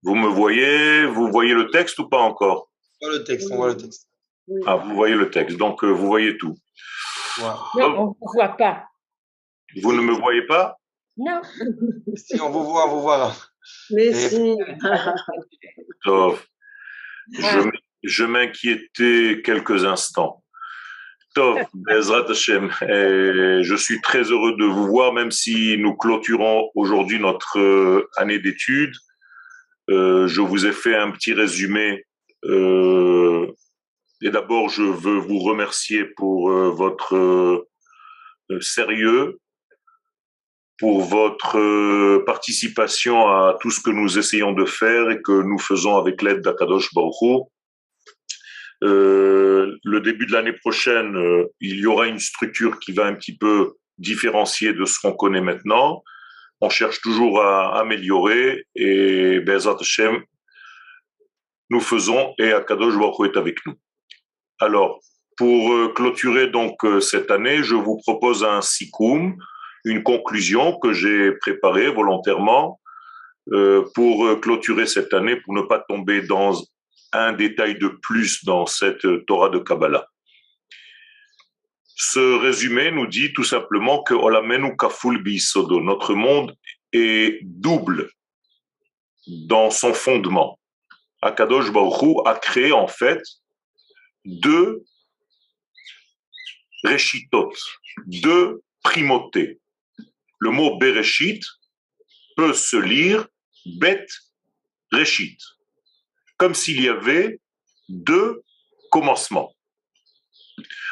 Vous voyez le texte ou pas encore? On voit le texte, on Oui, voit le texte. oui. Ah, vous voyez le texte, donc vous voyez tout. Voilà. Non, on ne vous voit pas. Vous ne me voyez pas? Non, Si, on vous voit là. Mais Et si. Tov. ah, Je m'inquiétais quelques instants. Tov, Bezrat Hashem. Et je suis très heureux de vous voir, même si nous clôturons aujourd'hui notre année d'études. Je vous ai fait un petit résumé. Et d'abord, je veux vous remercier pour votre sérieux, pour votre participation à tout ce que nous essayons de faire et que nous faisons avec l'aide d'Akadosh Baruch Hu. Le début de l'année prochaine, il y aura une structure qui va un petit peu différencier de ce qu'on connaît maintenant. On cherche toujours à améliorer et Be'ezrat Hashem, nous faisons et Akadosh Baruch Hu est avec nous. Alors, pour clôturer donc cette année, je vous propose un sikoum, une conclusion que j'ai préparée volontairement pour clôturer cette année, pour ne pas tomber dans un détail de plus dans cette Torah de Kabbalah. Ce résumé nous dit tout simplement que Olamenu Kaful Bisodo, notre monde est double dans son fondement. Akadosh Baruch Hu a créé en fait deux Reshitot, deux primautés. Le mot Bereshit peut se lire Bet Reshit, comme s'il y avait deux commencements.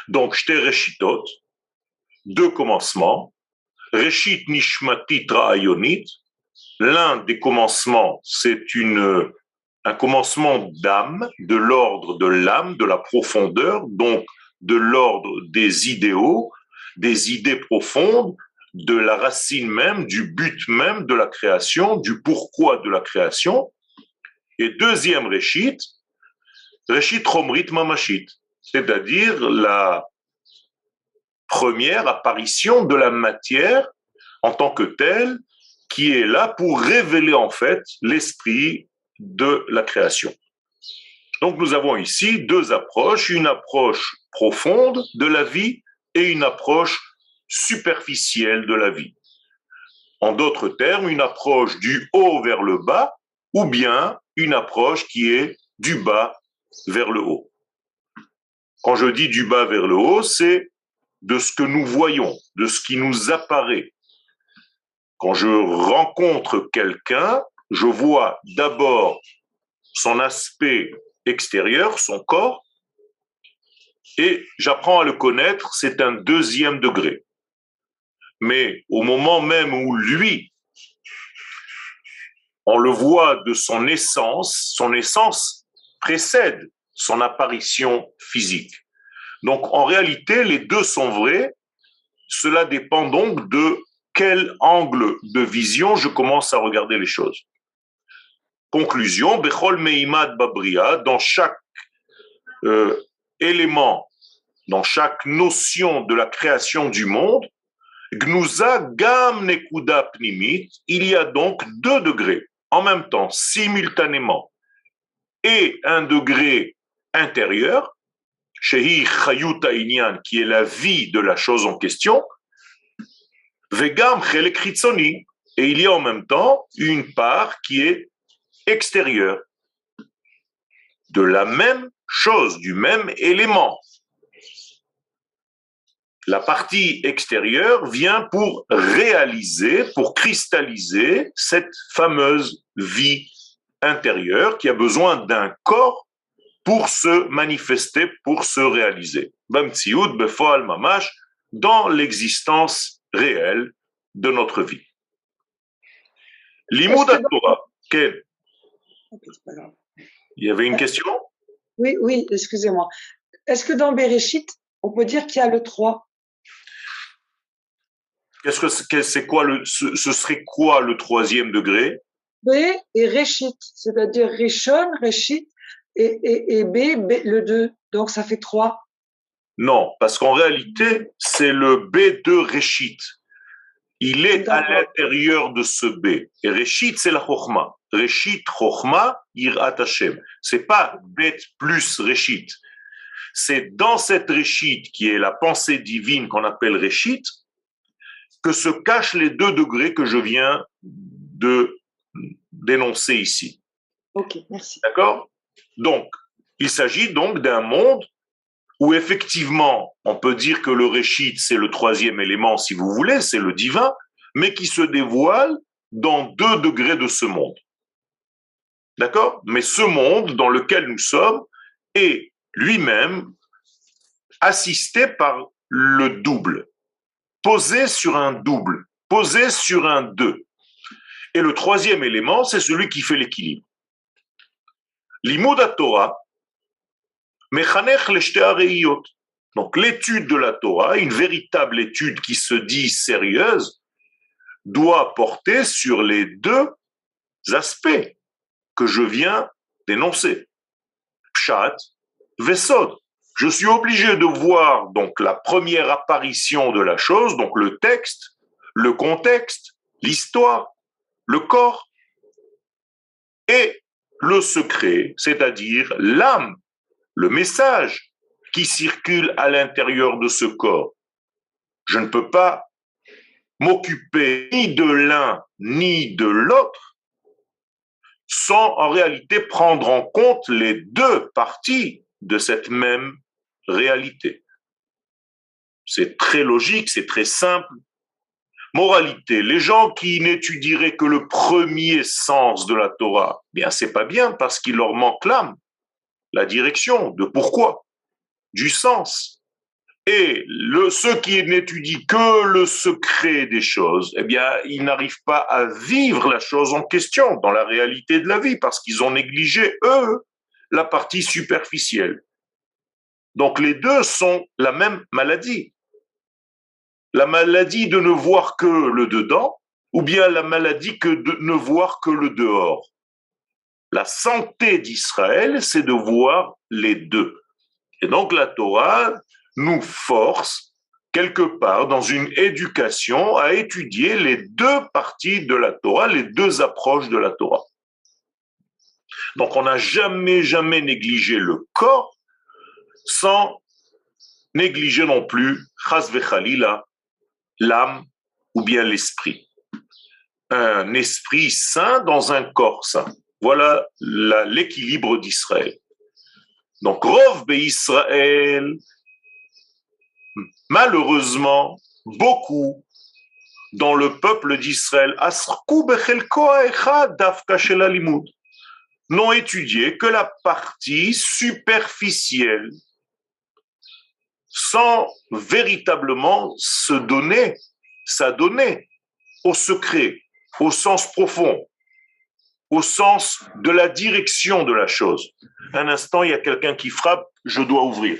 Donc, Shte Reshitot, deux commencements. Reshit Nishmatit Ra'ayonit, l'un des commencements, c'est un commencement d'âme, de l'ordre de l'âme, de la profondeur, donc de l'ordre des idéaux, des idées profondes, de la racine même, du but même de la création, du pourquoi de la création. Et deuxième Réchit, Réchit Romrit Mamashit, c'est-à-dire la première apparition de la matière en tant que telle, qui est là pour révéler en fait l'esprit de la création. Donc nous avons ici deux approches, une approche profonde de la vie et une approche superficielle de la vie. En d'autres termes, une approche du haut vers le bas ou bien une approche qui est du bas vers le haut. Quand je dis du bas vers le haut, c'est de ce que nous voyons, de ce qui nous apparaît. Quand je rencontre quelqu'un, je vois d'abord son aspect extérieur, son corps, et j'apprends à le connaître, c'est un deuxième degré. Mais au moment même où lui, on le voit de son essence précède son apparition physique. Donc en réalité, les deux sont vrais, cela dépend donc de quel angle de vision je commence à regarder les choses. Conclusion, Bechol Meimad Babria, dans chaque élément, dans chaque notion de la création du monde, Gnuza Gam Nekuda Pnimit, il y a donc deux degrés en même temps, simultanément, et un degré intérieur, Shehi Chayuta Inyan, qui est la vie de la chose en question, Vegam Chelek Chitzoni, et il y a en même temps une part qui est extérieure, de la même chose, du même élément. La partie extérieure vient pour réaliser, pour cristalliser cette fameuse vie intérieure qui a besoin d'un corps pour se manifester, pour se réaliser. Bamtsiout, Befoal, Mamash, dans l'existence réelle de notre vie. Limoud Torah, quel? Il y avait une question? Oui, oui, excusez-moi. Est-ce que dans Bereshit, on peut dire qu'il y a le 3? Ce serait quoi le troisième degré? B et Reshit, c'est-à-dire Rishon, Reshit, et B, le 2. Donc ça fait 3. Non, parce qu'en réalité, c'est le B de Réchit. Il est à D'accord. l'intérieur de ce B. Et Réchit, c'est la Chochma. Réchit, Chochma, Yirat Hashem. C'est pas Bet plus Réchit. C'est dans cette Réchit, qui est la pensée divine qu'on appelle Réchit, que se cachent les 2 degrés que je viens de d'énoncer ici. Ok, merci. D'accord? Donc, il s'agit donc d'un monde où effectivement, on peut dire que le Réchit, c'est le 3e élément, si vous voulez, c'est le divin, mais qui se dévoile dans 2 degrés de ce monde. D'accord? Mais ce monde dans lequel nous sommes est lui-même assisté par le double, posé sur un double, posé sur un 2. Et le 3e élément, c'est celui qui fait l'équilibre. Limud Torah, mechanech leshte hareiyot. Donc l'étude de la Torah, une véritable étude qui se dit sérieuse, doit porter sur les 2 aspects que je viens d'énoncer. Pshat, Vesod. Je suis obligé de voir donc la première apparition de la chose, donc le texte, le contexte, l'histoire, le corps, et le secret, c'est-à-dire l'âme, le message qui circule à l'intérieur de ce corps. Je ne peux pas m'occuper ni de l'un ni de l'autre sans en réalité prendre en compte les 2 parties de cette même réalité. C'est très logique, c'est très simple. Moralité, les gens qui n'étudieraient que le premier sens de la Torah, bien c'est pas bien parce qu'il leur manque l'âme, la direction, de pourquoi, du sens. Et ceux qui n'étudient que le secret des choses, eh bien, ils n'arrivent pas à vivre la chose en question dans la réalité de la vie parce qu'ils ont négligé, eux, la partie superficielle. Donc les 2 sont la même maladie. La maladie de ne voir que le dedans ou bien la maladie que de ne voir que le dehors. La santé d'Israël, c'est de voir les 2. Et donc la Torah nous force quelque part dans une éducation à étudier les 2 parties de la Torah, les 2 approches de la Torah. Donc on n'a jamais négligé le corps sans négliger non plus, chas vechalila, l'âme ou bien l'esprit. Un esprit sain dans un corps sain. Voilà l'équilibre d'Israël. Donc, Rov Israël, malheureusement, beaucoup dans le peuple d'Israël, n'ont étudié que la partie superficielle, sans véritablement s'adonner au secret, au sens profond, au sens de la direction de la chose. Un instant, il y a quelqu'un qui frappe, je dois ouvrir.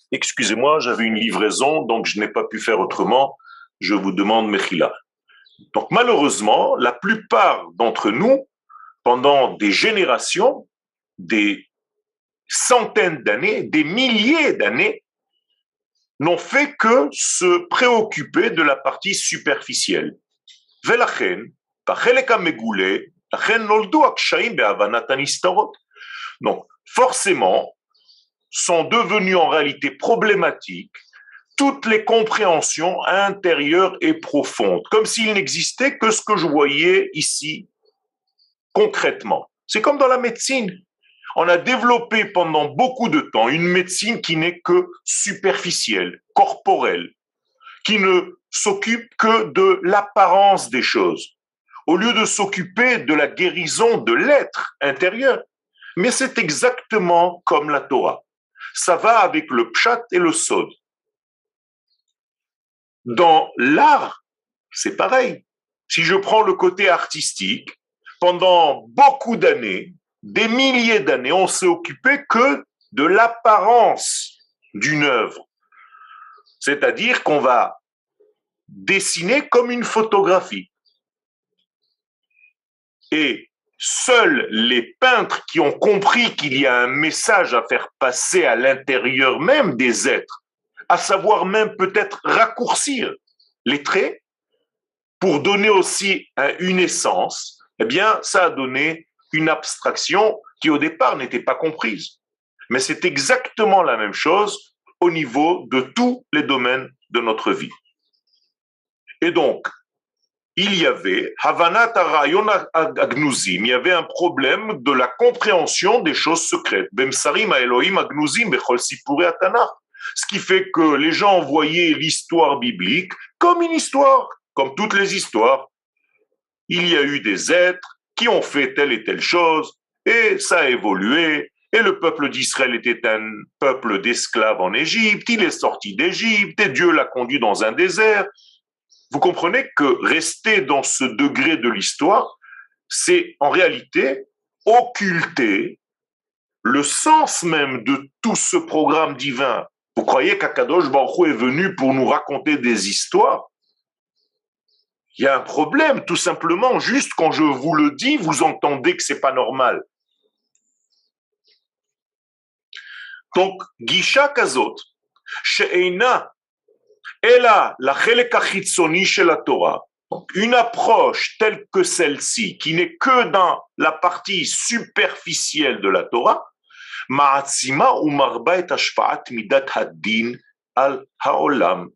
Excusez-moi, j'avais une livraison, donc je n'ai pas pu faire autrement. Je vous demande Mechila. Donc malheureusement, la plupart d'entre nous, pendant des générations, des centaines d'années, des milliers d'années, n'ont fait que se préoccuper de la partie superficielle. Donc forcément, sont devenues en réalité problématiques toutes les compréhensions intérieures et profondes, comme s'il n'existait que ce que je voyais ici, concrètement. C'est comme dans la médecine. On a développé pendant beaucoup de temps une médecine qui n'est que superficielle, corporelle, qui ne s'occupe que de l'apparence des choses, au lieu de s'occuper de la guérison de l'être intérieur. Mais c'est exactement comme la Torah. Ça va avec le pshat et le sod. Dans l'art, c'est pareil. Si je prends le côté artistique, pendant beaucoup d'années, des milliers d'années, on s'est occupé que de l'apparence d'une œuvre. C'est-à-dire qu'on va dessiner comme une photographie. Et seuls les peintres qui ont compris qu'il y a un message à faire passer à l'intérieur même des êtres, à savoir même peut-être raccourcir les traits pour donner aussi une essence, eh bien, ça a donné une abstraction qui au départ n'était pas comprise. Mais c'est exactement la même chose au niveau de tous les domaines de notre vie. Et donc, il y avait Havanat Arayon Agnuzim, il y avait un problème de la compréhension des choses secrètes. Bemsarim Elohim Agnuzim Bechol Sipurei Hatanakh. Ce qui fait que les gens voyaient l'histoire biblique comme une histoire, comme toutes les histoires. Il y a eu des êtres qui ont fait telle et telle chose, et ça a évolué, et le peuple d'Israël était un peuple d'esclaves en Égypte, il est sorti d'Égypte, et Dieu l'a conduit dans un désert. Vous comprenez que rester dans ce degré de l'histoire, c'est en réalité occulter le sens même de tout ce programme divin. Vous croyez qu'Akadosh Baruch Hu est venu pour nous raconter des histoires? Il y a un problème, tout simplement. Juste quand je vous le dis, vous entendez que c'est pas normal. Donc, Gisha Kazot, She'eina, Ela, la Chelek HaChitzoni shel la Torah, une approche telle que celle-ci, qui n'est que dans la partie superficielle de la Torah, Ma'atzima ou marba et ashpa'at midat haddin al ha'olam.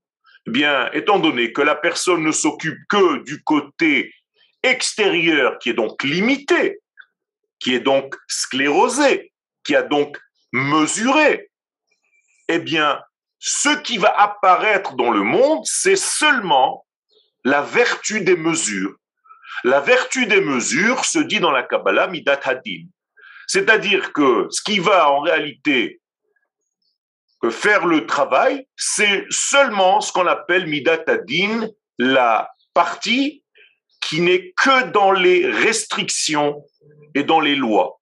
Bien, étant donné que la personne ne s'occupe que du côté extérieur, qui est donc limité, qui est donc sclérosé, qui a donc mesuré, eh bien, ce qui va apparaître dans le monde, c'est seulement la vertu des mesures. La vertu des mesures se dit dans la Kabbalah midat hadin. C'est-à-dire que ce qui va en réalité faire le travail, c'est seulement ce qu'on appelle midat hadin, la partie qui n'est que dans les restrictions et dans les lois.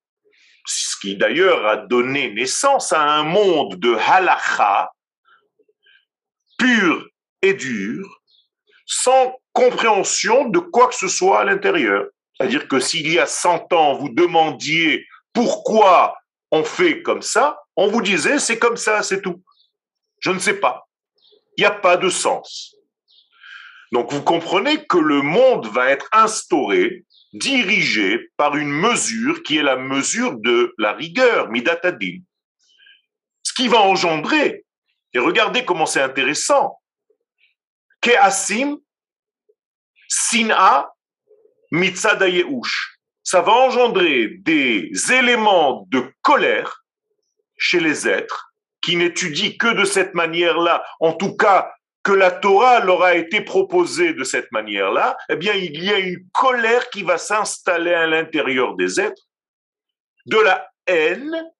Ce qui d'ailleurs a donné naissance à un monde de halakha, pur et dur, sans compréhension de quoi que ce soit à l'intérieur. C'est-à-dire que s'il y a 100 ans, vous demandiez pourquoi on fait comme ça, on vous disait c'est comme ça, c'est tout. Je ne sais pas. Il n'y a pas de sens. Donc vous comprenez que le monde va être instauré, dirigé par une mesure qui est la mesure de la rigueur, midat hadin. Ce qui va engendrer, et regardez comment c'est intéressant, ke'asim sin'a mitzad ha'yeush. Ça va engendrer des éléments de colère chez les êtres qui n'étudient que de cette manière-là, en tout cas que la Torah leur a été proposée de cette manière-là, eh bien il y a une colère qui va s'installer à l'intérieur des êtres, de la haine,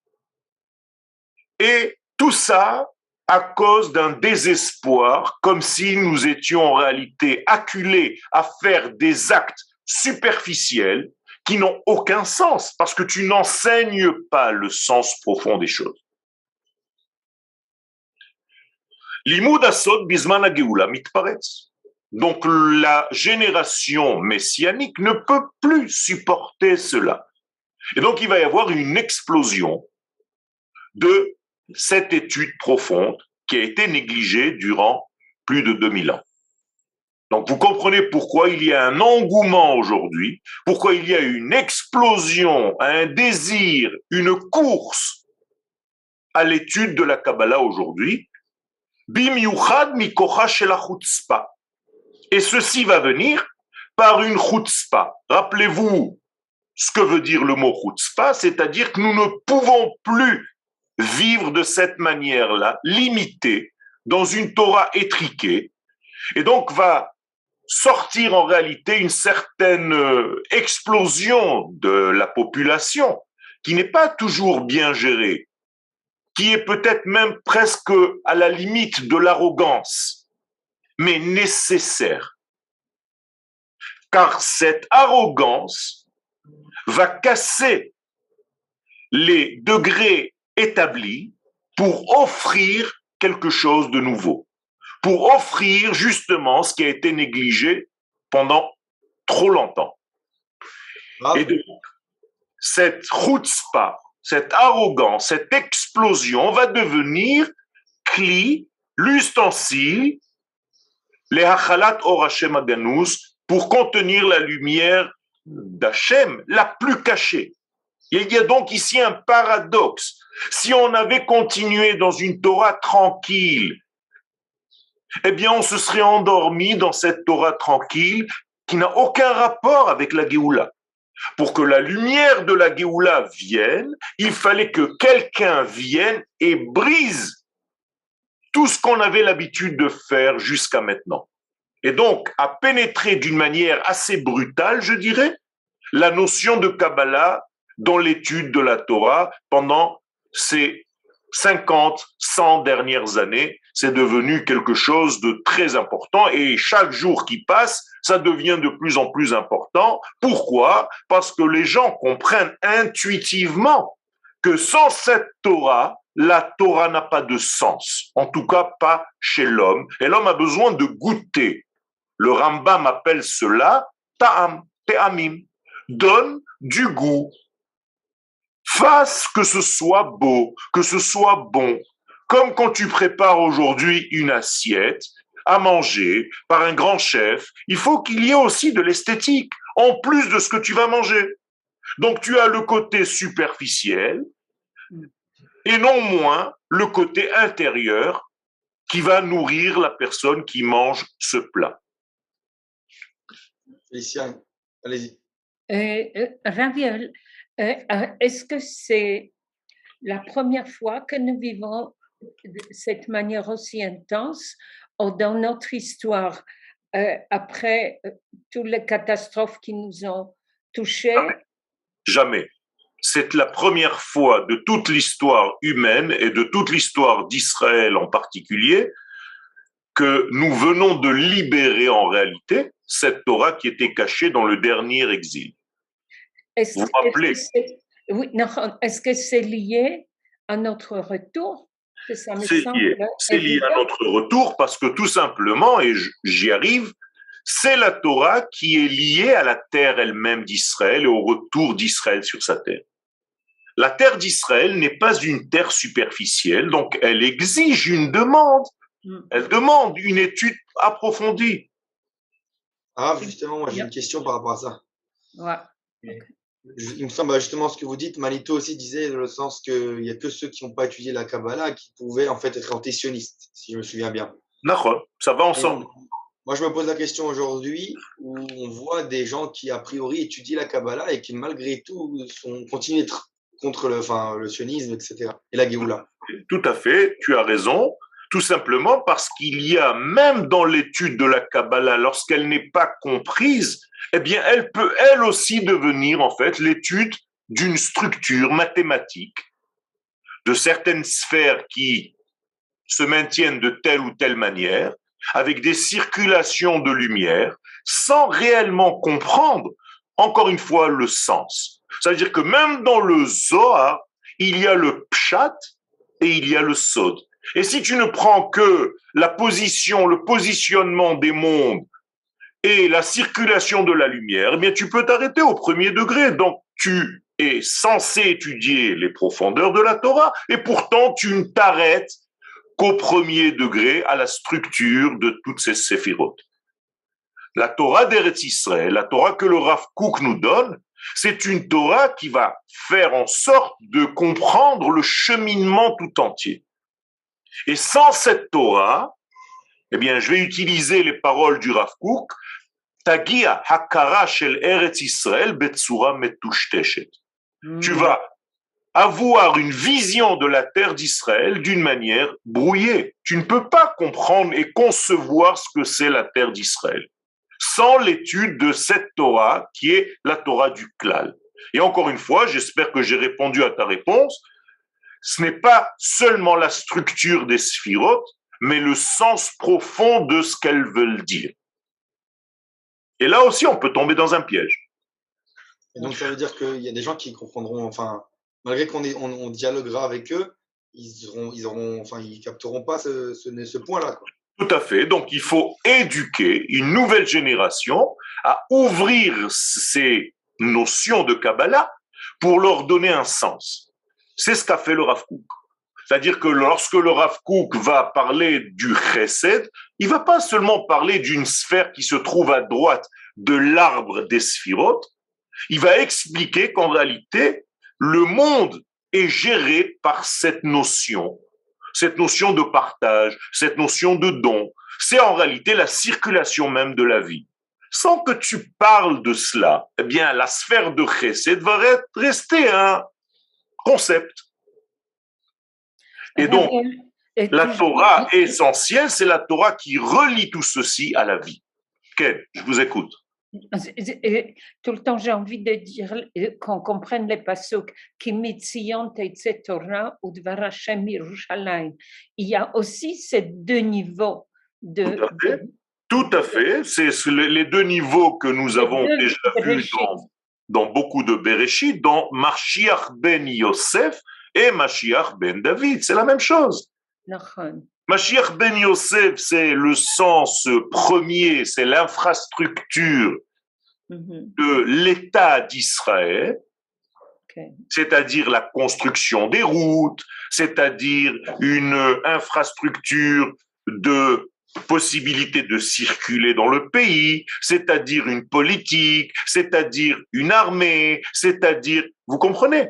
et tout ça à cause d'un désespoir, comme si nous étions en réalité acculés à faire des actes superficiels qui n'ont aucun sens, parce que tu n'enseignes pas le sens profond des choses. Limud asod bizman hageula mitparetz. Donc la génération messianique ne peut plus supporter cela. Et donc il va y avoir une explosion de cette étude profonde qui a été négligée durant plus de 2000 ans. Donc vous comprenez pourquoi il y a un engouement aujourd'hui, pourquoi il y a une explosion, un désir, une course à l'étude de la Kabbalah aujourd'hui. Bimiuchad mikocha shel chutzpah. Et ceci va venir par une chutzpah. Rappelez-vous ce que veut dire le mot chutzpah, c'est-à-dire que nous ne pouvons plus vivre de cette manière-là, limitée, dans une Torah étriquée, et donc va sortir en réalité une certaine explosion de la population qui n'est pas toujours bien gérée, qui est peut-être même presque à la limite de l'arrogance, mais nécessaire. Car cette arrogance va casser les degrés établis pour offrir quelque chose de nouveau, pour offrir justement ce qui a été négligé pendant trop longtemps. Et donc, cette chutzpah, cette arrogance, cette explosion va devenir kli, l'ustensile, les hachalat or Hashem aganus, pour contenir la lumière d'Hachem la plus cachée. Il y a donc ici un paradoxe. Si on avait continué dans une Torah tranquille, eh bien on se serait endormi dans cette Torah tranquille qui n'a aucun rapport avec la Géoula. Pour que la lumière de la Géoula vienne, il fallait que quelqu'un vienne et brise tout ce qu'on avait l'habitude de faire jusqu'à maintenant. Et donc, à pénétrer d'une manière assez brutale, je dirais, la notion de Kabbalah dans l'étude de la Torah pendant ces 50, 100 dernières années, c'est devenu quelque chose de très important et chaque jour qui passe, ça devient de plus en plus important. Pourquoi? Parce que les gens comprennent intuitivement que sans cette Torah, la Torah n'a pas de sens, en tout cas pas chez l'homme, et l'homme a besoin de goûter. Le Rambam appelle cela ta'am, te'amim, donne du goût. Fasse que ce soit beau, que ce soit bon. Comme quand tu prépares aujourd'hui une assiette à manger par un grand chef, il faut qu'il y ait aussi de l'esthétique, en plus de ce que tu vas manger. Donc tu as le côté superficiel et non moins le côté intérieur qui va nourrir la personne qui mange ce plat. Félicien, allez-y. Raviel, est-ce que c'est la première fois que nous vivons de cette manière aussi intense dans notre histoire, après toutes les catastrophes qui nous ont touchés? Jamais. C'est la première fois de toute l'histoire humaine et de toute l'histoire d'Israël en particulier que nous venons de libérer en réalité cette Torah qui était cachée dans le dernier exil. Vous vous rappelez? Est-ce que c'est lié à notre retour? C'est lié à notre retour parce que tout simplement, et j'y arrive, c'est la Torah qui est liée à la terre elle-même d'Israël et au retour d'Israël sur sa terre. La terre d'Israël n'est pas une terre superficielle, donc elle exige une demande. Elle demande une étude approfondie. Ah, justement, moi j'ai une question par rapport à ça. Ouais. Il me semble justement ce que vous dites, Manito aussi disait dans le sens qu'il n'y a que ceux qui n'ont pas étudié la Kabbalah qui pouvaient en fait être antisionistes, si je me souviens bien. D'accord, ça va ensemble. Moi je me pose la question aujourd'hui où on voit des gens qui a priori étudient la Kabbalah et qui malgré tout continuent d'être contre le sionisme, etc. et la Géoula. Tout à fait, tu as raison. Tout simplement parce qu'il y a, même dans l'étude de la Kabbalah, lorsqu'elle n'est pas comprise, eh bien, elle peut elle aussi devenir, en fait, l'étude d'une structure mathématique, de certaines sphères qui se maintiennent de telle ou telle manière, avec des circulations de lumière, sans réellement comprendre, encore une fois, le sens. Ça veut dire que même dans le Zohar, il y a le Pshat et il y a le Sod. Et si tu ne prends que la position, le positionnement des mondes et la circulation de la lumière, eh bien tu peux t'arrêter au premier degré. Donc tu es censé étudier les profondeurs de la Torah et pourtant tu ne t'arrêtes qu'au premier degré, à la structure de toutes ces séphirotes. La Torah d'Eretz Israël, la Torah que le Rav Kook nous donne, c'est une Torah qui va faire en sorte de comprendre le cheminement tout entier. Et sans cette Torah, eh bien, je vais utiliser les paroles du Rav Kook, Tagia hakara shel Eretz Israël betsura metushteshet. Tu vas avoir une vision de la terre d'Israël d'une manière brouillée. Tu ne peux pas comprendre et concevoir ce que c'est la terre d'Israël sans l'étude de cette Torah qui est la Torah du Klal. Et encore une fois, j'espère que j'ai répondu à ta réponse. Ce n'est pas seulement la structure des sphirotes, mais le sens profond de ce qu'elles veulent dire. Et là aussi, on peut tomber dans un piège. Et donc, ça veut dire qu'il y a des gens qui comprendront, enfin, malgré on dialoguera avec eux, ils capteront pas ce point-là, quoi. Tout à fait. Donc, il faut éduquer une nouvelle génération à ouvrir ces notions de Kabbalah pour leur donner un sens. C'est ce qu'a fait le Rav Kook. C'est-à-dire que lorsque le Rav Kook va parler du Chesed, il va pas seulement parler d'une sphère qui se trouve à droite de l'arbre des Sphirot, il va expliquer qu'en réalité, le monde est géré par cette notion de partage, cette notion de don. C'est en réalité la circulation même de la vie. Sans que tu parles de cela, eh bien, la sphère de Chesed va rester un concept. Et donc, la Torah essentielle, c'est la Torah qui relie tout ceci à la vie. Ken, je vous écoute. Tout le temps, j'ai envie de dire qu'on comprenne les pasuk qui mitzion teitze Torah ou dvar Hashem Yerushalayim. Il y a aussi ces deux niveaux Tout à fait. C'est les deux niveaux que nous avons déjà vus dans beaucoup de Bereshit, dans Mashiach ben Yosef et Mashiach ben David. C'est la même chose. Mashiach ben Yosef, c'est le sens premier, c'est l'infrastructure de l'État d'Israël, c'est-à-dire la construction des routes, c'est-à-dire une infrastructure de possibilité de circuler dans le pays, c'est-à-dire une politique, c'est-à-dire une armée, c'est-à-dire, vous comprenez?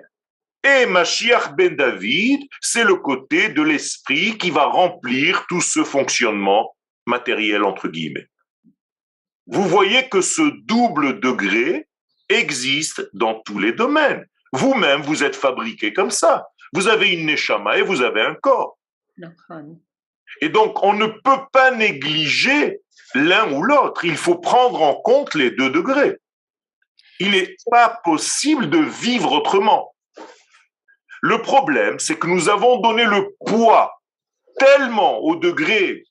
Et Mashiach ben David, c'est le côté de l'esprit qui va remplir tout ce fonctionnement matériel, entre guillemets. Vous voyez que ce double degré existe dans tous les domaines. Vous-même, vous êtes fabriqué comme ça. Vous avez une neshama et vous avez un corps. Et donc, on ne peut pas négliger l'un ou l'autre. Il faut prendre en compte les deux degrés. Il n'est pas possible de vivre autrement. Le problème, c'est que nous avons donné le poids tellement au degré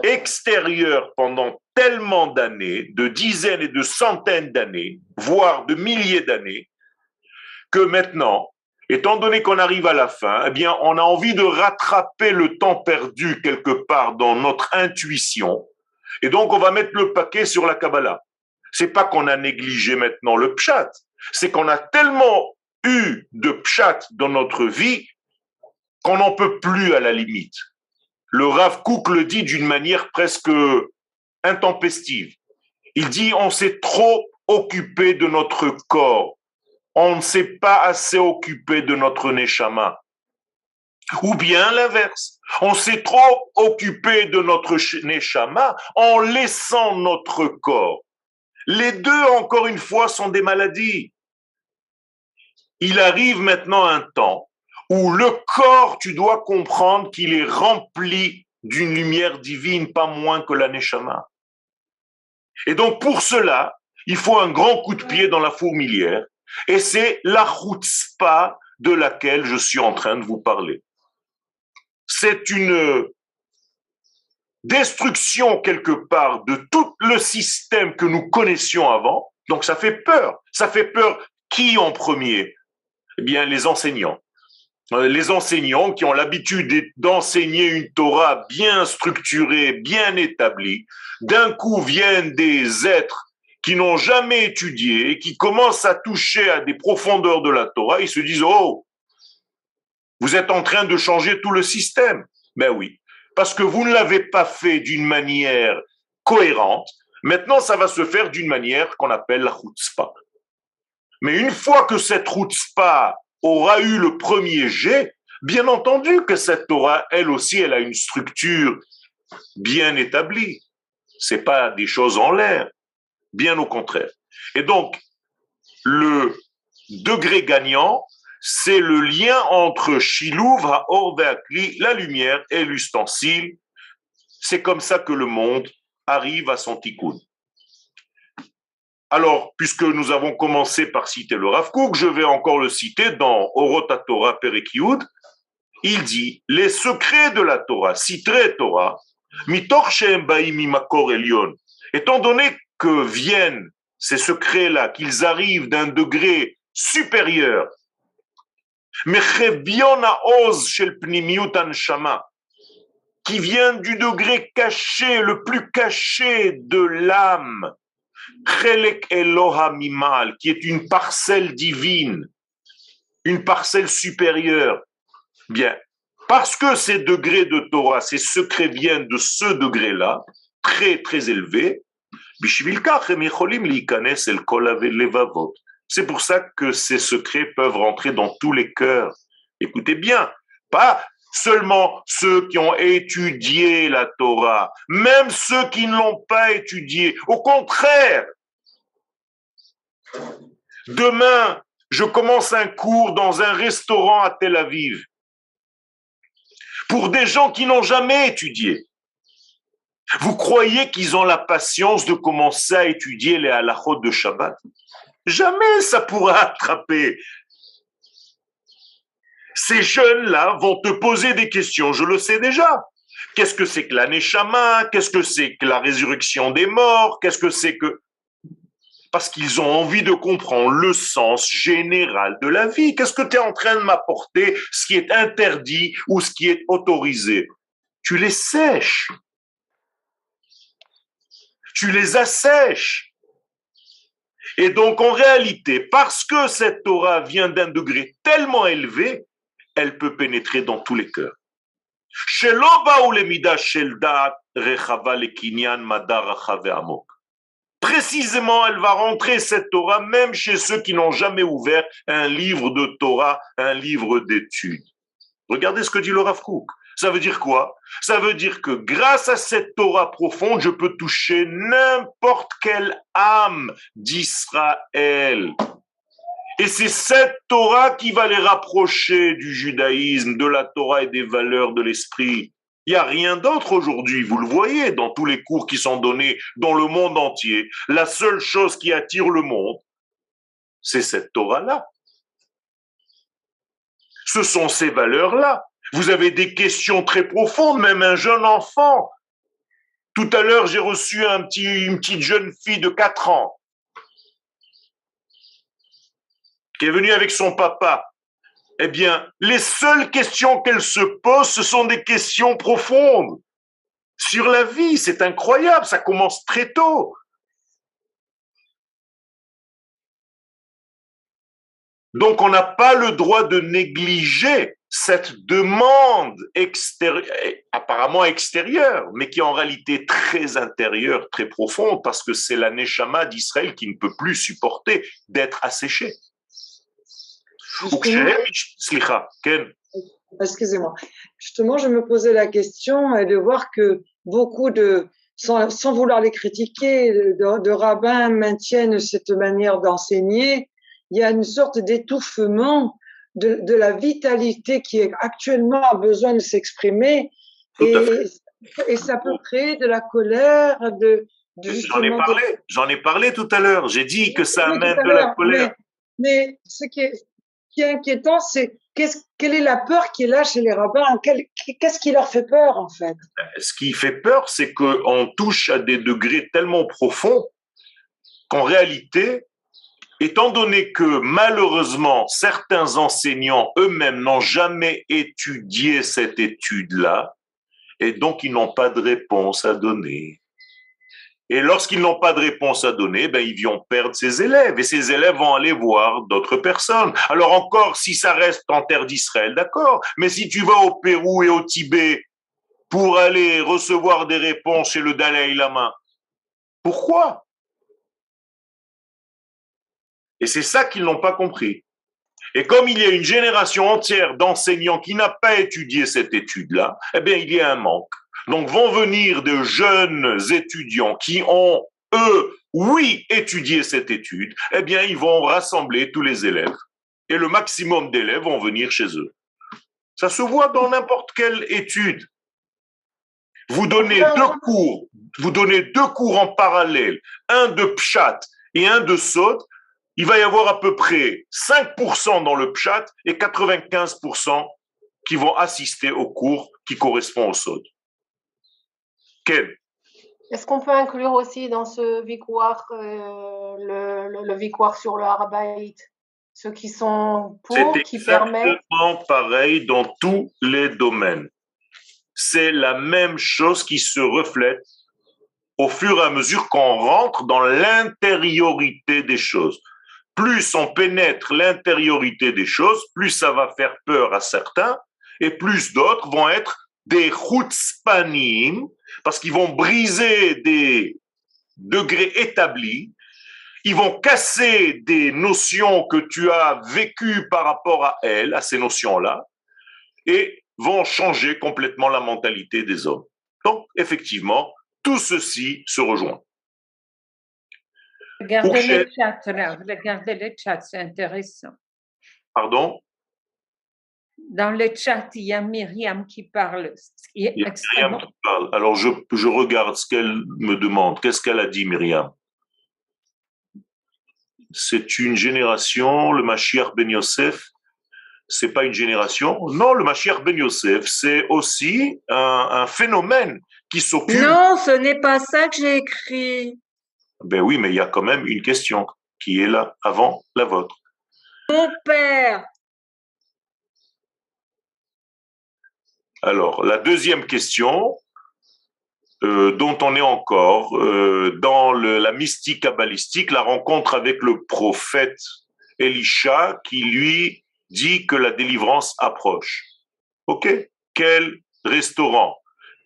extérieur pendant tellement d'années, de dizaines et de centaines d'années, voire de milliers d'années, que maintenant, étant donné qu'on arrive à la fin, eh bien, on a envie de rattraper le temps perdu quelque part dans notre intuition, et donc on va mettre le paquet sur la Kabbalah. C'est pas qu'on a négligé maintenant le pshat, c'est qu'on a tellement eu de pshat dans notre vie qu'on n'en peut plus à la limite. Le Rav Kook le dit d'une manière presque intempestive. Il dit on s'est trop occupé de notre corps, on ne s'est pas assez occupé de notre neshama. Ou bien l'inverse, on s'est trop occupé de notre neshama en laissant notre corps. Les deux, encore une fois, sont des maladies. Il arrive maintenant un temps où le corps, tu dois comprendre qu'il est rempli d'une lumière divine, pas moins que la neshama. Et donc, pour cela, il faut un grand coup de pied dans la fourmilière, et c'est la chutzpah de laquelle je suis en train de vous parler. C'est une destruction quelque part de tout le système que nous connaissions avant, donc ça fait peur. Ça fait peur qui en premier? Eh bien, les enseignants. Les enseignants qui ont l'habitude d'enseigner une Torah bien structurée, bien établie, d'un coup viennent des êtres qui n'ont jamais étudié, qui commencent à toucher à des profondeurs de la Torah, ils se disent « Oh, vous êtes en train de changer tout le système. » Ben oui, parce que vous ne l'avez pas fait d'une manière cohérente, maintenant ça va se faire d'une manière qu'on appelle la chutzpah. Mais une fois que cette chutzpah aura eu le premier jet, bien entendu que cette Torah, elle aussi, elle a une structure bien établie. C'est pas des choses en l'air, bien au contraire. Et donc, le degré gagnant, c'est le lien entre Shiluv, Ha'or ve'Akli, la lumière et l'ustensile. C'est comme ça que le monde arrive à son tikkun. Alors, puisque nous avons commencé par citer le Rav Kook, je vais encore le citer dans Orot HaTorah Perek Yud. Il dit, les secrets de la Torah, Sitre Torah, Mitor She'em Baim Mimakor Elyon, étant donné que viennent ces secrets-là, qu'ils arrivent d'un degré supérieur, qui vient du degré caché, le plus caché de l'âme, qui est une parcelle divine, une parcelle supérieure. Bien, parce que ces degrés de Torah, ces secrets viennent de ce degré-là, très très élevé, c'est pour ça que ces secrets peuvent rentrer dans tous les cœurs. Écoutez bien, pas seulement ceux qui ont étudié la Torah, même ceux qui ne l'ont pas étudiée. Au contraire, demain, je commence un cours dans un restaurant à Tel Aviv pour des gens qui n'ont jamais étudié. Vous croyez qu'ils ont la patience de commencer à étudier les halachot de Shabbat? Jamais ça pourra attraper. Ces jeunes-là vont te poser des questions, je le sais déjà. Qu'est-ce que c'est que la Neshama? Qu'est-ce que c'est que la résurrection des morts? Qu'est-ce que c'est que... Parce qu'ils ont envie de comprendre le sens général de la vie. Qu'est-ce que tu es en train de m'apporter? Ce qui est interdit ou ce qui est autorisé? Tu les sèches. Tu les assèches. Et donc, en réalité, parce que cette Torah vient d'un degré tellement élevé, elle peut pénétrer dans tous les cœurs. Précisément, elle va rentrer cette Torah même chez ceux qui n'ont jamais ouvert un livre de Torah, un livre d'études. Regardez ce que dit le Rav Kook. Ça veut dire quoi? Ça veut dire que grâce à cette Torah profonde, je peux toucher n'importe quelle âme d'Israël. Et c'est cette Torah qui va les rapprocher du judaïsme, de la Torah et des valeurs de l'esprit. Il n'y a rien d'autre aujourd'hui, vous le voyez dans tous les cours qui sont donnés dans le monde entier. La seule chose qui attire le monde, c'est cette Torah-là. Ce sont ces valeurs-là. Vous avez des questions très profondes, même un jeune enfant. Tout à l'heure, j'ai reçu une petite jeune fille de 4 ans qui est venue avec son papa. Eh bien, les seules questions qu'elle se pose, ce sont des questions profondes sur la vie. C'est incroyable, ça commence très tôt. Donc, on n'a pas le droit de négliger cette demande apparemment extérieure, mais qui est en réalité très intérieure, très profonde, parce que c'est la Neshama d'Israël qui ne peut plus supporter d'être asséchée. Excusez-moi. Justement, je me posais la question de voir que beaucoup sans vouloir les critiquer, de rabbins maintiennent cette manière d'enseigner. Il y a une sorte d'étouffement de la vitalité qui est actuellement a besoin de s'exprimer et ça peut créer de la colère, J'en ai parlé tout à l'heure. J'ai dit que ça amène de la colère. Mais ce qui est inquiétant, c'est quelle est la peur qui est là chez les rabbins? Qu'est-ce qui leur fait peur en fait? Ce qui fait peur, c'est qu'on touche à des degrés tellement profonds qu'en réalité, étant donné que malheureusement, certains enseignants eux-mêmes n'ont jamais étudié cette étude-là, et donc ils n'ont pas de réponse à donner. Et lorsqu'ils n'ont pas de réponse à donner, ils vont perdre ces élèves, et ces élèves vont aller voir d'autres personnes. Alors encore, si ça reste en terre d'Israël, d'accord, mais si tu vas au Pérou et au Tibet pour aller recevoir des réponses chez le Dalai Lama, pourquoi? Et c'est ça qu'ils n'ont pas compris. Et comme il y a une génération entière d'enseignants qui n'a pas étudié cette étude-là, il y a un manque. Donc vont venir de jeunes étudiants qui ont, eux, oui, étudié cette étude, ils vont rassembler tous les élèves. Et le maximum d'élèves vont venir chez eux. Ça se voit dans n'importe quelle étude. Vous donnez deux cours en parallèle, un de Pshat et un de Sod, il va y avoir à peu près 5% dans le Pshat et 95% qui vont assister au cours qui correspond au Sod. Quel? Est-ce qu'on peut inclure aussi dans ce vikouar le vikouar sur le Harabait, ceux qui sont C'est pour, qui permettent? exactement pareil dans tous les domaines. C'est la même chose qui se reflète au fur et à mesure qu'on rentre dans l'intériorité des choses. Plus on pénètre l'intériorité des choses, plus ça va faire peur à certains, et plus d'autres vont être des chutzpanim, parce qu'ils vont briser des degrés établis, ils vont casser des notions que tu as vécues par rapport à elles, à ces notions-là, et vont changer complètement la mentalité des hommes. Donc, effectivement, tout ceci se rejoint. Regardez le chat, regardez le chat, c'est intéressant. Pardon? Dans le chat, il y a Myriam qui parle. Il y a Myriam qui parle. Alors, je regarde ce qu'elle me demande. Qu'est-ce qu'elle a dit, Myriam? C'est une génération, le Mashiach Ben Yosef, c'est pas une génération. Non, le Mashiach Ben Yosef, c'est aussi un phénomène qui s'occupe. Non, ce n'est pas ça que j'ai écrit. Ben oui, mais il y a quand même une question qui est là avant la vôtre. Mon père. Alors, la deuxième question, dont on est encore dans la mystique kabbalistique, la rencontre avec le prophète Elisha qui lui dit que la délivrance approche. Ok, quel restaurant?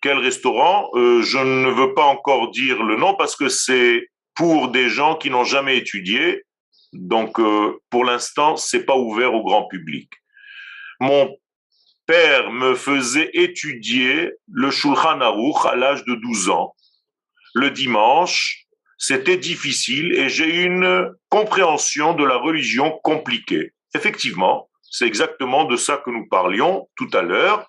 Quel restaurant? Je ne veux pas encore dire le nom parce que c'est pour des gens qui n'ont jamais étudié. Donc, pour l'instant, c'est pas ouvert au grand public. Mon père me faisait étudier le Shulchan Aruch à l'âge de 12 ans. Le dimanche, c'était difficile et j'ai une compréhension de la religion compliquée. Effectivement, c'est exactement de ça que nous parlions tout à l'heure.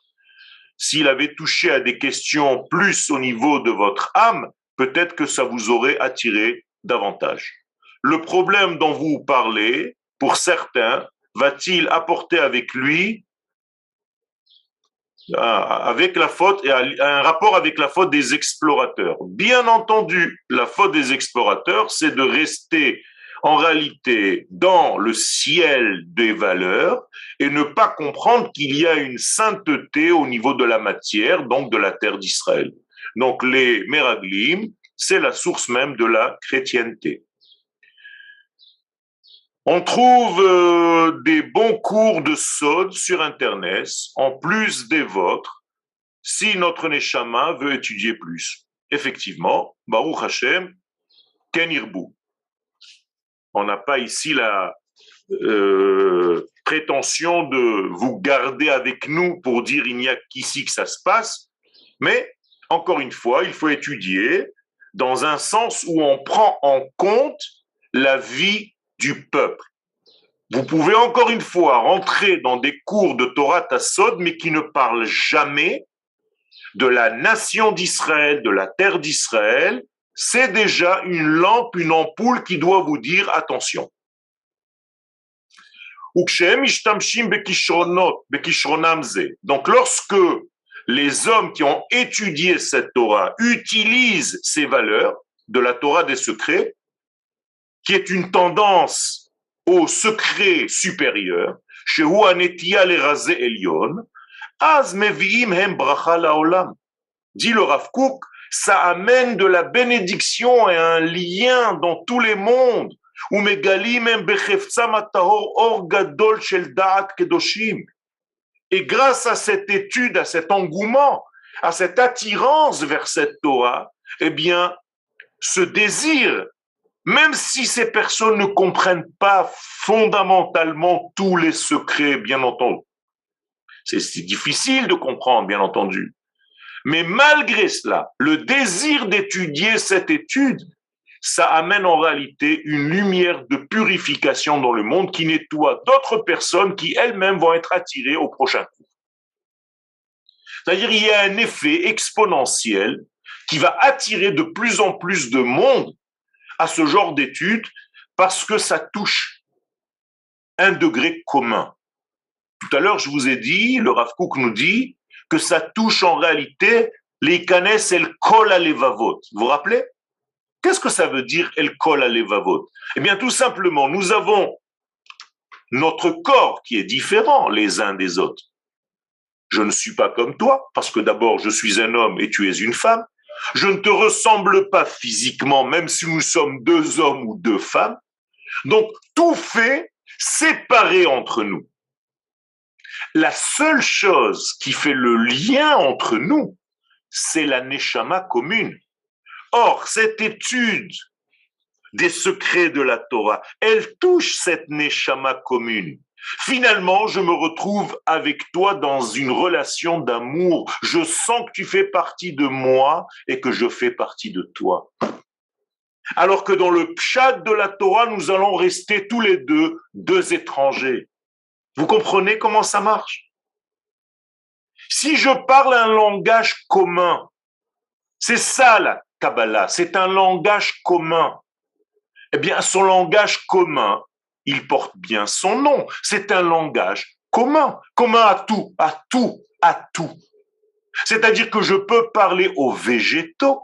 S'il avait touché à des questions plus au niveau de votre âme, peut-être que ça vous aurait attiré davantage. Le problème dont vous parlez, pour certains, va-t-il apporter avec lui avec la faute et un rapport avec la faute des explorateurs? Bien entendu, la faute des explorateurs, c'est de rester en réalité dans le ciel des valeurs et ne pas comprendre qu'il y a une sainteté au niveau de la matière, donc de la terre d'Israël. Donc les Meraglim, c'est la source même de la chrétienté. On trouve des bons cours de Sod sur Internet, en plus des vôtres, si notre Neshama veut étudier plus. Effectivement, Baruch Hashem, Ken Irbu. On n'a pas ici la prétention de vous garder avec nous pour dire il n'y a qu'ici que ça se passe, mais encore une fois, il faut étudier dans un sens où on prend en compte la vie du peuple. Vous pouvez encore une fois rentrer dans des cours de Torah Tassod, mais qui ne parlent jamais de la nation d'Israël, de la terre d'Israël. C'est déjà une lampe, une ampoule qui doit vous dire attention. Donc lorsque les hommes qui ont étudié cette Torah utilisent ces valeurs de la Torah des secrets, qui est une tendance au secret supérieur, dit le Rav Kook, ça amène de la bénédiction et un lien dans tous les mondes. Et grâce à cette étude, à cet engouement, à cette attirance vers cette Torah, eh bien, ce désir, même si ces personnes ne comprennent pas fondamentalement tous les secrets, bien entendu, c'est difficile de comprendre, bien entendu, mais malgré cela, le désir d'étudier cette étude, ça amène en réalité une lumière de purification dans le monde qui nettoie d'autres personnes qui elles-mêmes vont être attirées au prochain cours. C'est-à-dire il y a un effet exponentiel qui va attirer de plus en plus de monde à ce genre d'études parce que ça touche un degré commun. Tout à l'heure, je vous ai dit, le Rav Kook nous dit que ça touche en réalité Leikanes el kol alevavot. Vous vous rappelez? Qu'est-ce que ça veut dire el kol alevavot? Eh bien, tout simplement, nous avons notre corps qui est différent les uns des autres. Je ne suis pas comme toi, parce que d'abord, je suis un homme et tu es une femme. Je ne te ressemble pas physiquement, même si nous sommes deux hommes ou deux femmes. Donc, tout fait séparé entre nous. La seule chose qui fait le lien entre nous, c'est la neshama commune. Or, cette étude des secrets de la Torah, elle touche cette neshama commune. Finalement, je me retrouve avec toi dans une relation d'amour. Je sens que tu fais partie de moi et que je fais partie de toi. Alors que dans le pshat de la Torah, nous allons rester tous les deux étrangers. Vous comprenez comment ça marche? Si je parle un langage commun, c'est ça la Kabbalah, c'est un langage commun. Eh bien, son langage commun, il porte bien son nom. C'est un langage commun, commun à tout, à tout, à tout. C'est-à-dire que je peux parler aux végétaux,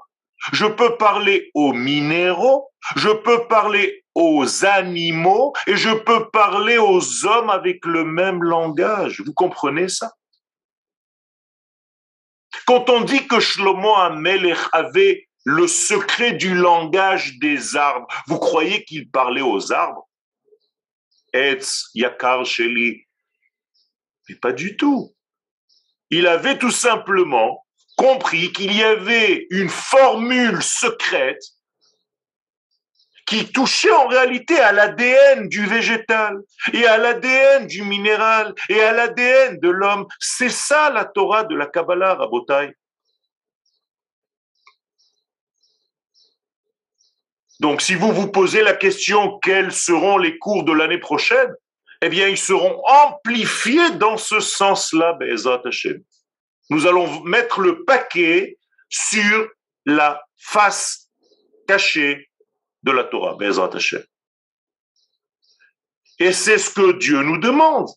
je peux parler aux minéraux, je peux parler aux animaux et je peux parler aux hommes avec le même langage. Vous comprenez ça? Quand on dit que Shlomo HaMelech avait le secret du langage des arbres, vous croyez qu'il parlait aux arbres? Etz, Yakar, Sheli. Mais pas du tout. Il avait tout simplement compris qu'il y avait une formule secrète qui touchait en réalité à l'ADN du végétal et à l'ADN du minéral et à l'ADN de l'homme. C'est ça la Torah de la Kabbalah, Rabotai. Donc si vous vous posez la question quels seront les cours de l'année prochaine, eh bien ils seront amplifiés dans ce sens-là, Be'ezrat Hashem. Nous allons mettre le paquet sur la face cachée de la Torah, Be'ezrat Hashem. Et c'est ce que Dieu nous demande.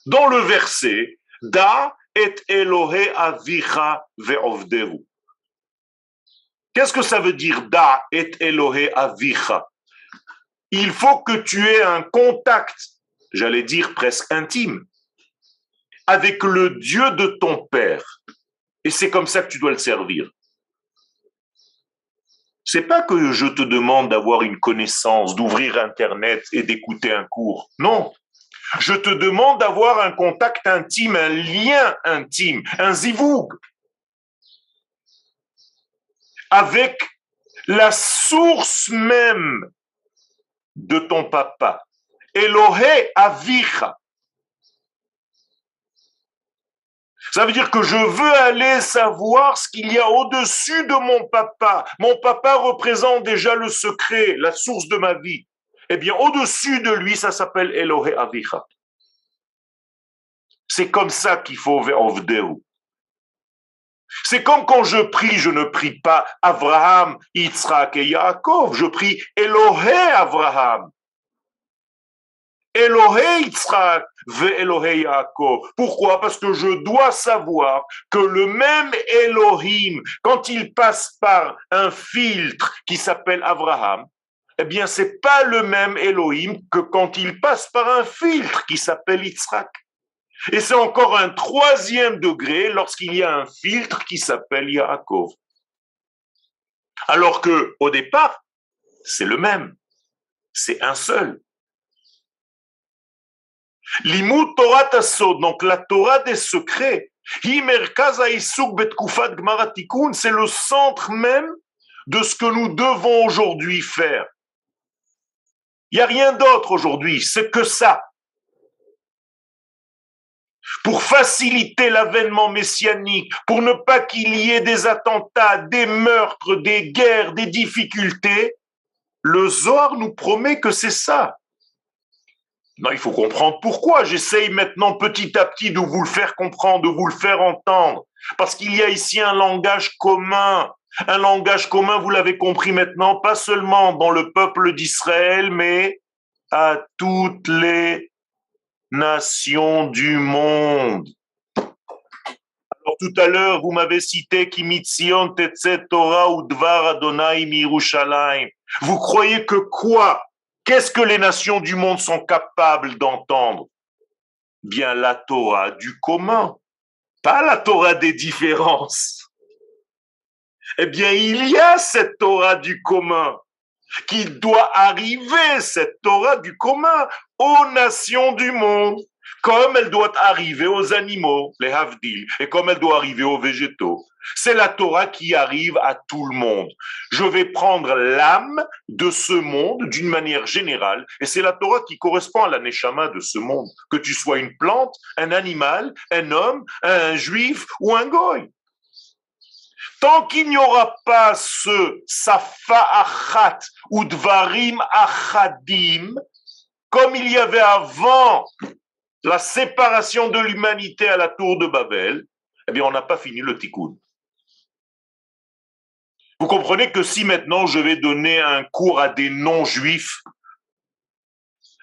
Dans le verset, Da et Elohe avicha ve'ovdehu. Qu'est-ce que ça veut dire Da et Elohe avicha? Il faut que tu aies un contact, j'allais dire presque intime, avec le Dieu de ton père. Et c'est comme ça que tu dois le servir. C'est pas que je te demande d'avoir une connaissance, d'ouvrir Internet et d'écouter un cours. Non. Je te demande d'avoir un contact intime, un lien intime, un zivoug, avec la source même de ton papa. Elohe avicha. Ça veut dire que je veux aller savoir ce qu'il y a au-dessus de mon papa. Mon papa représente déjà le secret, la source de ma vie. Eh bien, au-dessus de lui, ça s'appelle Elohe Avicha. C'est comme ça qu'il faut ve'ovdehu. C'est comme quand je prie, je ne prie pas Abraham, Yitzhak et Yaakov. Je prie Elohe Abraham. Elohe Yitzhak ve'Elohe Yaakov. Pourquoi? Parce que je dois savoir que le même Elohim, quand il passe par un filtre qui s'appelle Abraham, eh bien, c'est pas le même Elohim que quand il passe par un filtre qui s'appelle Yitzhak. Et c'est encore un troisième degré lorsqu'il y a un filtre qui s'appelle Yaakov. Alors que, au départ, c'est le même. C'est un seul. Limud Torah Tassod, donc la Torah des secrets, c'est le centre même de ce que nous devons aujourd'hui faire. Il n'y a rien d'autre aujourd'hui, c'est que ça. Pour faciliter l'avènement messianique, pour ne pas qu'il y ait des attentats, des meurtres, des guerres, des difficultés, le Zohar nous promet que c'est ça. Non, il faut comprendre pourquoi. J'essaye maintenant petit à petit de vous le faire comprendre, de vous le faire entendre. Parce qu'il y a ici un langage commun. Un langage commun, vous l'avez compris maintenant, pas seulement dans le peuple d'Israël, mais à toutes les nations du monde. Alors, tout à l'heure, vous m'avez cité Kimitzion Tetze Torah ou Dvar Adonai Mirushalayim. Vous croyez que quoi? Qu'est-ce que les nations du monde sont capables d'entendre? Bien la Torah du commun, pas la Torah des différences. Eh bien, il y a cette Torah du commun qui doit arriver, cette Torah du commun, aux nations du monde, comme elle doit arriver aux animaux, les havdil, et comme elle doit arriver aux végétaux. C'est la Torah qui arrive à tout le monde. Je vais prendre l'âme de ce monde d'une manière générale, et c'est la Torah qui correspond à la neshama de ce monde. Que tu sois une plante, un animal, un homme, un juif ou un goy. Tant qu'il n'y aura pas ce safa achat ou dvarim achadim, comme il y avait avant la séparation de l'humanité à la tour de Babel, eh bien, on n'a pas fini le tikkun. Vous comprenez que si maintenant je vais donner un cours à des non-juifs,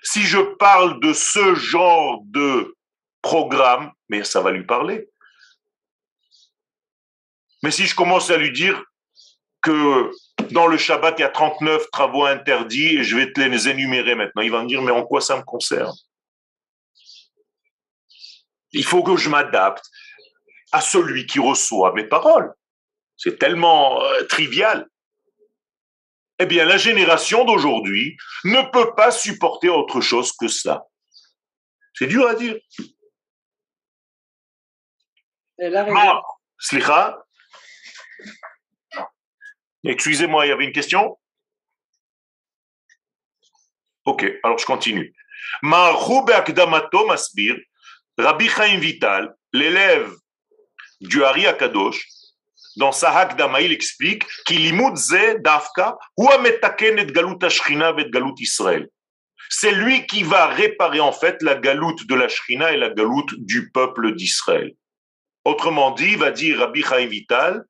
si je parle de ce genre de programme, mais ça va lui parler. Mais si je commence à lui dire que dans le Shabbat, il y a 39 travaux interdits et je vais te les énumérer maintenant, il va me dire, mais en quoi ça me concerne? Il faut que je m'adapte à celui qui reçoit mes paroles. C'est tellement trivial. Eh bien, la génération d'aujourd'hui ne peut pas supporter autre chose que ça. C'est dur à dire. Slicha. Excusez-moi, il y avait une question? Ok, alors je continue. Ma'arhu be'akdamato masbir, Rabbi Chaim Vital, l'élève du Hari Akadosh, dans sa Hakdama, il explique qu'il dafka metaken et galut ashchina et galut Israël. C'est lui qui va réparer en fait la galoute de la Shrina et la galoute du peuple d'Israël. Autrement dit, va dire Rabbi Chaim Vital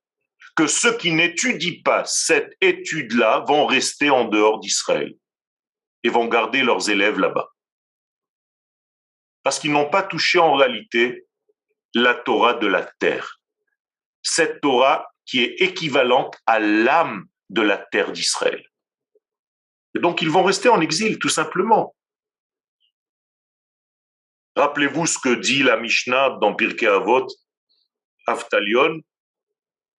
que ceux qui n'étudient pas cette étude-là vont rester en dehors d'Israël et vont garder leurs élèves là-bas. Parce qu'ils n'ont pas touché en réalité la Torah de la terre. Cette Torah qui est équivalente à l'âme de la terre d'Israël. Et donc ils vont rester en exil, tout simplement. Rappelez-vous ce que dit la Mishnah dans Pirkei Avot, Aftalion,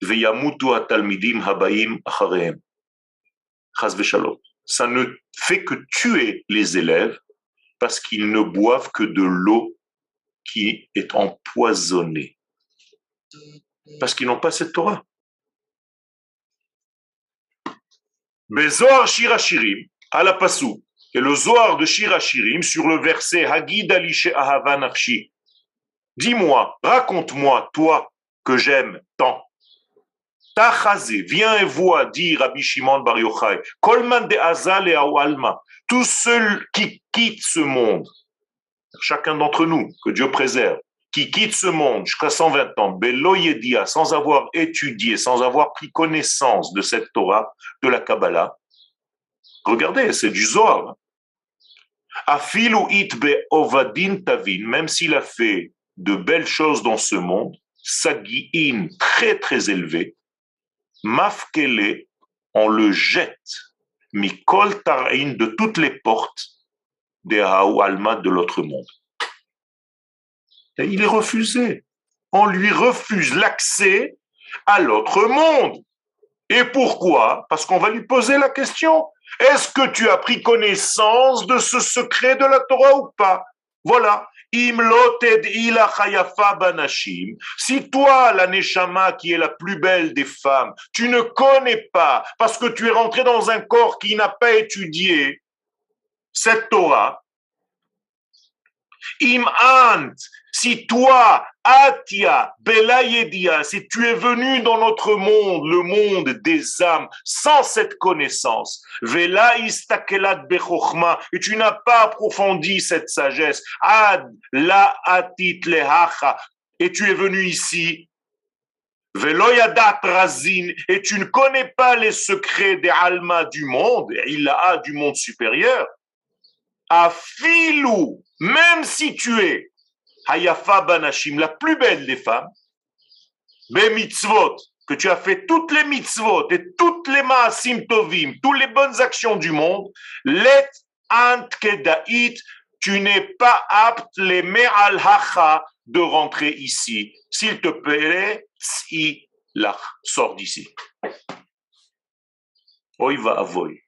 Veyamutu hatalmidim habayim acharehem. Chas v'shalom. Ça ne fait que tuer les élèves parce qu'ils ne boivent que de l'eau qui est empoisonnée. Parce qu'ils n'ont pas cette Torah. Bezoar Shir Hashirim, à la Passou, et le Zohar de Shir Hashirim sur le verset Hagid Alishe Ahava Nafshi. Dis-moi, raconte-moi, toi que j'aime tant. Tachazé, viens et vois, dit Rabbi Shimon Bar Yochai, Kolman de Azal et Alma, tous ceux qui quittent ce monde, chacun d'entre nous, que Dieu préserve, qui quitte ce monde jusqu'à 120 ans, Belo Yedia, sans avoir étudié, sans avoir pris connaissance de cette Torah, de la Kabbalah, regardez, c'est du Zohar. Afilu itbe ovadin tavin, même s'il a fait de belles choses dans ce monde, sagiin, très très élevé, mafkele, on le jette, mikol tar'in, de toutes les portes des Haou Alma de l'autre monde. Et il est refusé. On lui refuse l'accès à l'autre monde. Et pourquoi? Parce qu'on va lui poser la question. Est-ce que tu as pris connaissance de ce secret de la Torah ou pas? Voilà. Si toi, la Neshama, qui est la plus belle des femmes, tu ne connais pas, parce que tu es rentré dans un corps qui n'a pas étudié cette Torah, si toi, Atia, Bela Yedia, si tu es venu dans notre monde, le monde des âmes, sans cette connaissance, Vela Istakelat Bechochma, et tu n'as pas approfondi cette sagesse, Ad la Atit Lehacha, et tu es venu ici, Veloyadat Razin, et tu ne connais pas les secrets des Alma du monde, il a du monde supérieur, Afilou, même si tu es Hayafa Banashim, la plus belle des femmes, Bemitzvot, que tu as fait toutes les mitzvot et toutes les maasim tovim, toutes les bonnes actions du monde, let ant kedait, tu n'es pas apte les me'al hacha de rentrer ici. S'il te plaît, tz'i lach, sors d'ici. Oy va avoy.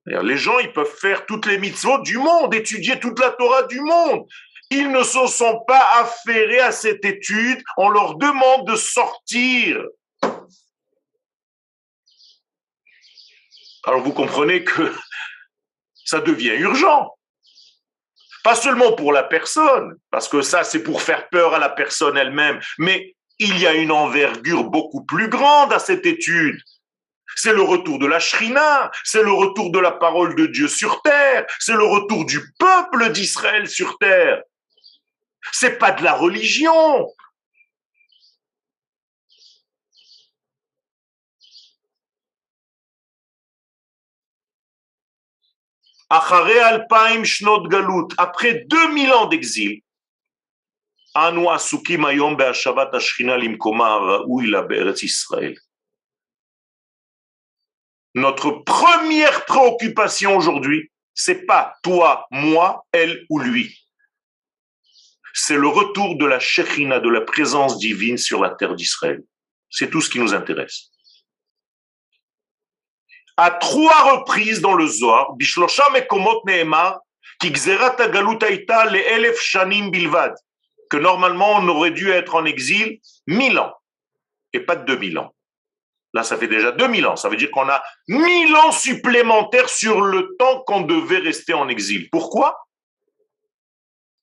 Les gens, ils peuvent faire toutes les mitzvot du monde, étudier toute la Torah du monde. Ils ne se sont pas affairés à cette étude, on leur demande de sortir. Alors vous comprenez que ça devient urgent. Pas seulement pour la personne, parce que ça c'est pour faire peur à la personne elle-même, mais il y a une envergure beaucoup plus grande à cette étude. C'est le retour de la Shrina, c'est le retour de la parole de Dieu sur terre, c'est le retour du peuple d'Israël sur terre. C'est pas de la religion. Après 2000 ans d'exil, Anu asukim hayom be'ashavat hashchina limkoma haraoui la be'eretz Israël. Notre première préoccupation aujourd'hui, c'est pas toi, moi, elle ou lui. C'est le retour de la Shekhinah, de la présence divine sur la terre d'Israël. C'est tout ce qui nous intéresse. À 3 reprises dans le Zohar, Bishlosha mekomot ne'emar, ki gzerat hagalut hayta le'elef shanim bilvad, que normalement on aurait dû être en exil 1000 ans, et pas 2000 ans. Là, ça fait déjà 2000 ans. Ça veut dire qu'on a 1000 ans supplémentaires sur le temps qu'on devait rester en exil. Pourquoi?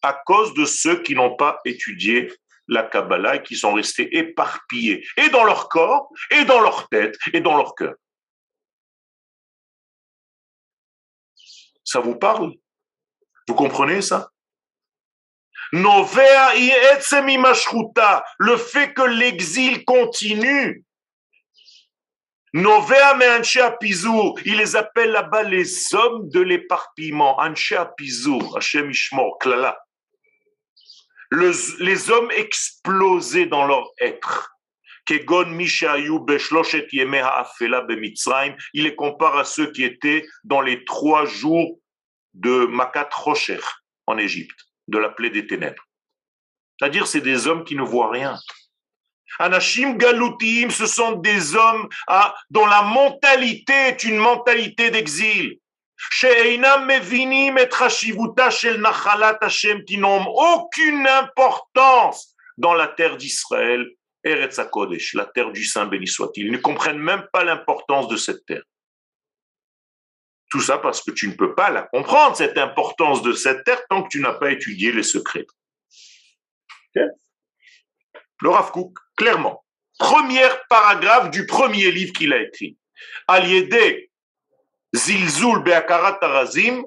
À cause de ceux qui n'ont pas étudié la Kabbalah et qui sont restés éparpillés, et dans leur corps, et dans leur tête, et dans leur cœur. Ça vous parle? Vous comprenez ça? Novea i'etzem imashchuta, le fait que l'exil continue. Novea me anshe apizur, il les appelle là-bas les hommes de l'éparpillement. Anshe apizur, Hashem Ishmor, klala. Les hommes explosés dans leur être. Kegon mishayu beshloshet yemei ha'afela bemitzrayim, il les compare à ceux qui étaient dans les 3 jours de Makat Rocher en Égypte, de la plaie des ténèbres. C'est-à-dire, c'est des hommes qui ne voient rien. Anashim Galutim, ce sont des hommes dont la mentalité est une mentalité d'exil. She'einam mevinim et chashivuta shel nachalat Hashem, qui n'ont aucune importance dans la terre d'Israël, Eretz HaKodesh, la terre du Saint béni soit-il. Ils ne comprennent même pas l'importance de cette terre. Tout ça parce que tu ne peux pas la comprendre, cette importance de cette terre, tant que tu n'as pas étudié les secrets. Okay? Le Rav Kook, clairement, premier paragraphe du premier livre qu'il a écrit. Al-Yede Zilzul be'akarat harazim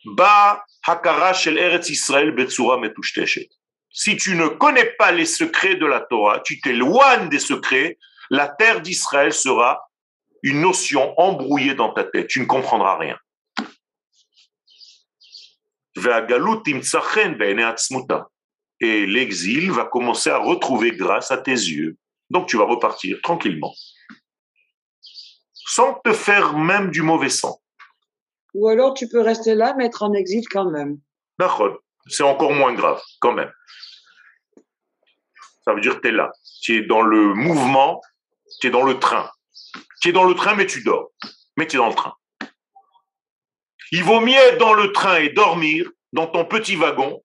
ba hakara shel Eretz Israël betzura metushteshet. Si tu ne connais pas les secrets de la Torah, tu t'éloignes des secrets, la terre d'Israël sera une notion embrouillée dans ta tête. Tu ne comprendras rien. Ve'agalut timtzachen be'enei atzmuta. Et l'exil va commencer à retrouver grâce à tes yeux. Donc tu vas repartir tranquillement, sans te faire même du mauvais sang. Ou alors tu peux rester là, mais être en exil quand même. D'accord, c'est encore moins grave, quand même. Ça veut dire que tu es là, tu es dans le mouvement, tu es dans le train. Tu es dans le train, mais tu dors. Mais tu es dans le train. Il vaut mieux être dans le train et dormir dans ton petit wagon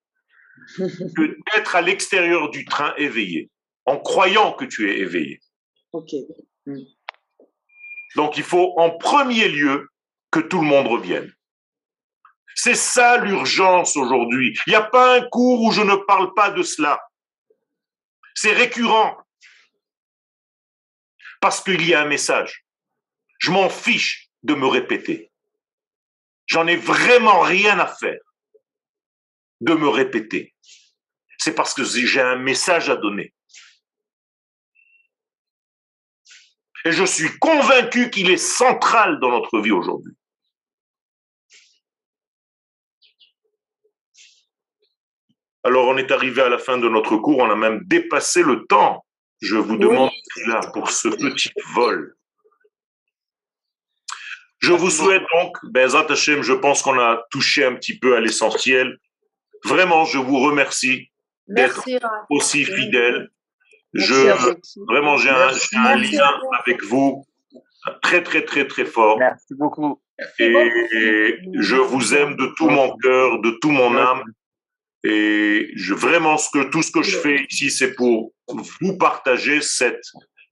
que d'être à l'extérieur du train éveillé, en croyant que tu es éveillé. Ok. Donc il faut en premier lieu que tout le monde revienne. C'est ça l'urgence aujourd'hui. Il n'y a pas un cours où je ne parle pas de cela. C'est récurrent. Parce qu'il y a un message. Je m'en fiche de me répéter. J'en ai vraiment rien à faire de me répéter. C'est parce que j'ai un message à donner. Et je suis convaincu qu'il est central dans notre vie aujourd'hui. Alors on est arrivé à la fin de notre cours, on a même dépassé le temps. je vous demande là pour ce petit vol. Je vous souhaite donc, Be'ezrat Hashem, je pense qu'on a touché un petit peu à l'essentiel. Vraiment, je vous remercie d'être aussi fidèle. Vraiment, j'ai un lien avec vous très, très, très, très fort. Merci beaucoup. Et je vous aime de tout mon cœur, de tout mon âme. Et vraiment, tout ce que je fais ici, c'est pour vous partager cet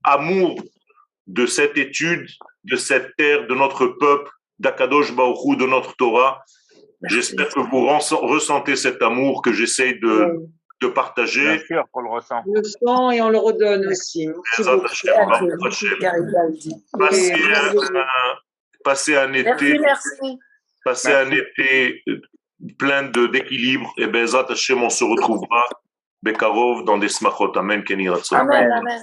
amour de cette étude, de cette terre, de notre peuple, d'Akadosh Baruch Hu, de notre Torah. J'espère que vous ressentez cet amour que j'essaye de partager. Bien sûr qu'on le ressent. On le sent et on le redonne aussi. Passer un été, passer un été plein d'équilibre, et Be'ezrat Hashem, on se retrouvera Bekarov dans des smachot. Amen, Kenny Ratzon. Amen, amen.